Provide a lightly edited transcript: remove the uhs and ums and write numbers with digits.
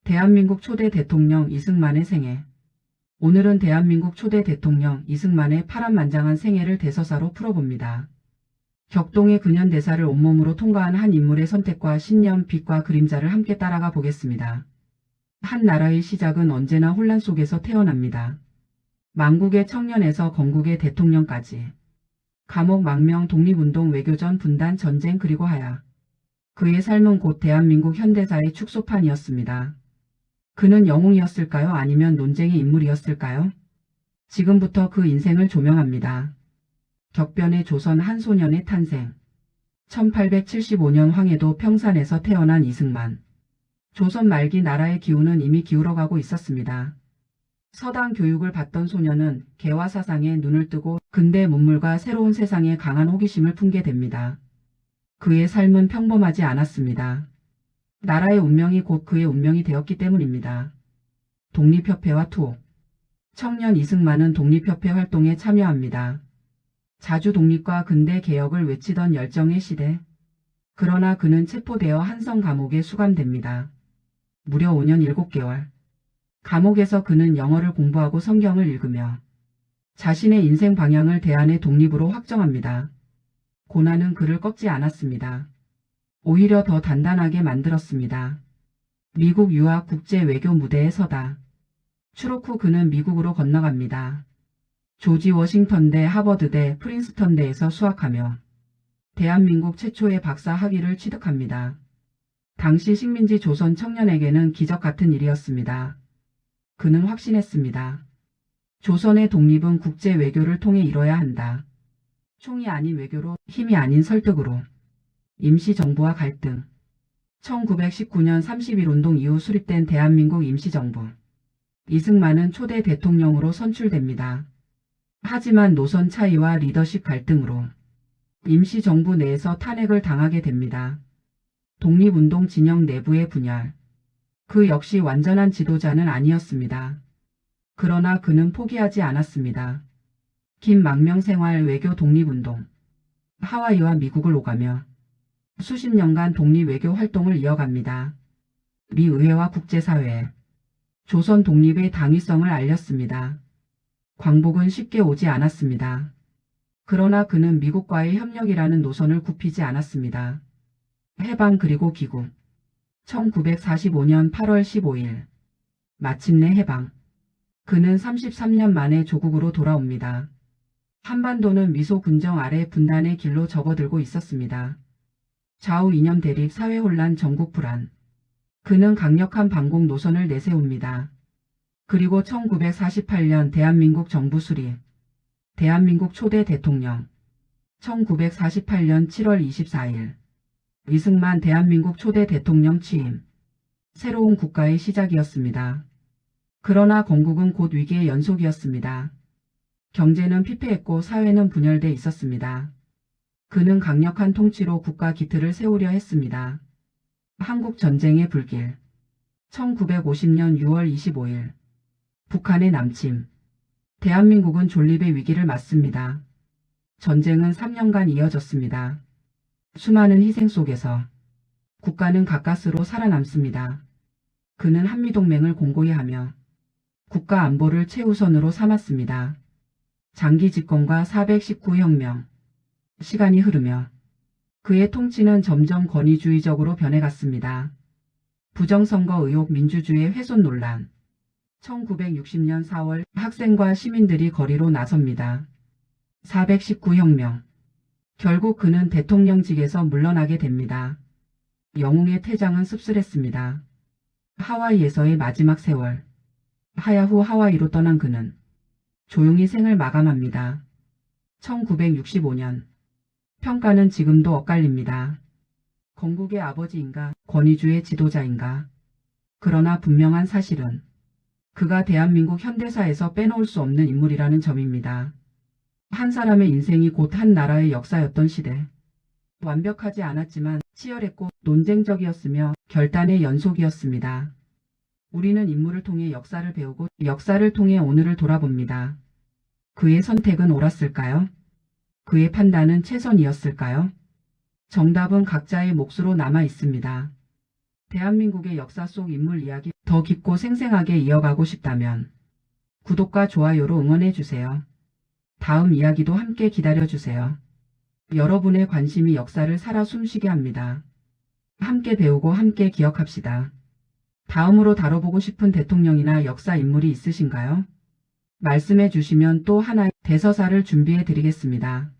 대한민국 초대 대통령 이승만의 생애. 오늘은 대한민국 초대 대통령 이승만의 파란만장한 생애를 대서사로 풀어봅니다. 격동의 근현대사를 온몸으로 통과한 한 인물의 선택과 신념, 빛과 그림자를 함께 따라가 보겠습니다. 한 나라의 시작은 언제나 혼란 속에서 태어납니다. 망국의 청년에서 건국의 대통령까지. 감옥, 망명, 독립운동, 외교전, 분단, 전쟁, 그리고 하야. 그의 삶은 곧 대한민국 현대사의 축소판이었습니다. 그는 영웅이었을까요? 아니면 논쟁의 인물이었을까요? 지금부터 그 인생을 조명합니다. 격변의 조선 한 소년의 탄생. 1875년 황해도 평산에서 태어난 이승만. 조선 말기 나라의 기운은 이미 기울어가고 있었습니다. 서당 교육을 받던 소년은 개화 사상에 눈을 뜨고 근대 문물과 새로운 세상에 강한 호기심을 품게 됩니다. 그의 삶은 평범하지 않았습니다. 나라의 운명이 곧 그의 운명이 되었기 때문입니다. 독립협회와 투옥. 청년 이승만은 독립협회 활동에 참여합니다. 자주 독립과 근대 개혁을 외치던 열정의 시대. 그러나 그는 체포되어 한성 감옥에 수감됩니다. 무려 5년 7개월. 감옥에서 그는 영어를 공부하고 성경을 읽으며 자신의 인생 방향을 대안의 독립으로 확정합니다. 고난은 그를 꺾지 않았습니다. 오히려 더 단단하게 만들었습니다. 미국 유학 국제 외교 무대에 서다. 추록 후 그는 미국으로 건너갑니다. 조지 워싱턴대, 하버드대, 프린스턴대에서 수학하며 대한민국 최초의 박사 학위를 취득합니다. 당시 식민지 조선 청년에게는 기적 같은 일이었습니다. 그는 확신했습니다. 조선의 독립은 국제 외교를 통해 이뤄야 한다. 총이 아닌 외교로, 힘이 아닌 설득으로. 임시정부와 갈등. 1919년 30.1운동 이후 수립된 대한민국 임시정부. 이승만은 초대 대통령으로 선출됩니다. 하지만 노선 차이와 리더십 갈등으로 임시정부 내에서 탄핵을 당하게 됩니다. 독립운동 진영 내부의 분열. 그 역시 완전한 지도자는 아니었습니다. 그러나 그는 포기하지 않았습니다. 긴 망명 생활, 외교 독립운동. 하와이와 미국을 오가며 수십 년간 독립외교 활동을 이어갑니다. 미 의회와 국제사회에 조선 독립의 당위성을 알렸습니다. 광복은 쉽게 오지 않았습니다. 그러나 그는 미국과의 협력이라는 노선을 굽히지 않았습니다. 해방 그리고 귀국. 1945년 8월 15일. 마침내 해방. 그는 33년 만에 조국으로 돌아옵니다. 한반도는 미소 군정 아래 분단의 길로 접어들고 있었습니다. 좌우 이념 대립, 사회 혼란, 전국 불안. 그는 강력한 반공 노선을 내세웁니다. 그리고 1948년 대한민국 정부 수립. 대한민국 초대 대통령. 1948년 7월 24일. 이승만 대한민국 초대 대통령 취임. 새로운 국가의 시작이었습니다. 그러나 건국은 곧 위기의 연속이었습니다. 경제는 피폐했고 사회는 분열돼 있었습니다. 그는 강력한 통치로 국가 기틀을 세우려 했습니다. 한국 전쟁의 불길. 1950년 6월 25일. 북한의 남침. 대한민국은 존립의 위기를 맞습니다. 전쟁은 3년간 이어졌습니다. 수많은 희생 속에서 국가는 가까스로 살아남습니다. 그는 한미동맹을 공고히 하며 국가 안보를 최우선으로 삼았습니다. 장기 집권과 419혁명. 시간이 흐르며 그의 통치는 점점 권위주의적으로 변해갔습니다. 부정선거 의혹, 민주주의의 훼손 논란. 1960년 4월 학생과 시민들이 거리로 나섭니다. 419혁명. 결국 그는 대통령직에서 물러나게 됩니다. 영웅의 퇴장은 씁쓸했습니다. 하와이에서의 마지막 세월. 하야 후 하와이로 떠난 그는 조용히 생을 마감합니다. 1965년. 평가는 지금도 엇갈립니다. 건국의 아버지인가, 권위주의 지도자인가. 그러나 분명한 사실은 그가 대한민국 현대사에서 빼놓을 수 없는 인물이라는 점입니다. 한 사람의 인생이 곧 한 나라의 역사였던 시대. 완벽하지 않았지만 치열했고 논쟁적이었으며 결단의 연속이었습니다. 우리는 인물을 통해 역사를 배우고 역사를 통해 오늘을 돌아봅니다. 그의 선택은 옳았을까요? 그의 판단은 최선이었을까요? 정답은 각자의 몫으로 남아 있습니다. 대한민국의 역사 속 인물 이야기 더 깊고 생생하게 이어가고 싶다면 구독과 좋아요로 응원해주세요. 다음 이야기도 함께 기다려주세요. 여러분의 관심이 역사를 살아 숨쉬게 합니다. 함께 배우고 함께 기억합시다. 다음으로 다뤄보고 싶은 대통령이나 역사 인물이 있으신가요? 말씀해 주시면 또 하나의 대서사를 준비해 드리겠습니다.